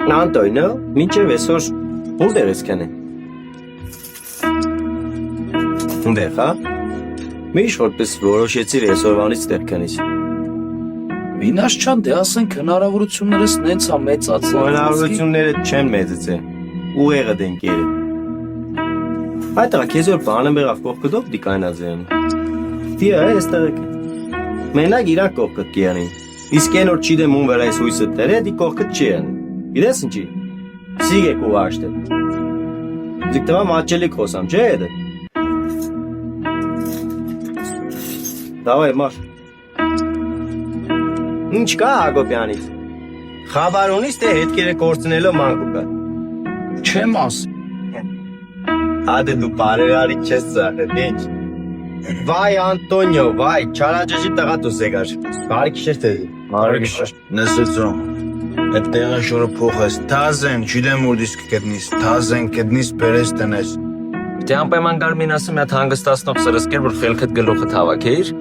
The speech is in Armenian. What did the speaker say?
Անտոյնը, մինչև այսօր որտեղ ես քանի։ Ունդեղ, հա։ Միշտ որպես որոշեցիր այսօրվանից տեղ քանիս։ Մինաշ դե ասենք հնարավորություններս նենց է մեծացել։ Հնարավորությունները չեն մեծացել։ Ուղեղը դենքերը։ Այդ քեզ որ բանը մեղավ կողքդով դիկայնազեն։ Դիա այստեղ է։ Մենակ իրան կողքդ կյանին։ Իսկ այն որ չի դեմ ուն վրա այս հույսը դերը դի կողքդ չի անի։ Գիտես ինչի։ Սիգե կուաշտը։ Դիկտվա մաչելի խոսամ, չէ՞ դա։ Դավայ մար։ Ինչ կա Հակոբյանից։ Խաբար ունիս թե հետքերը կորցնելով մանկու կա։ Չեմ աս։ Հադե դու բարերարի չես ծախել, ինչ։ Վայ Անտոնիո, վայ, չարաջաժի տղա դու զեգար։ Բարի քիշեր թե։ Բարի քիշեր։ Նսեցում։ Այդ տեղը շորը փոխես, թազեն, չգիտեմ ուր դիսկ կդնիս, թազեն կդնիս բերես տնես։ Դե անպայման գար մին ասեմ, այդ հանգստացնող սրսկեր, որ խելքդ գլուխդ հավաքեիր։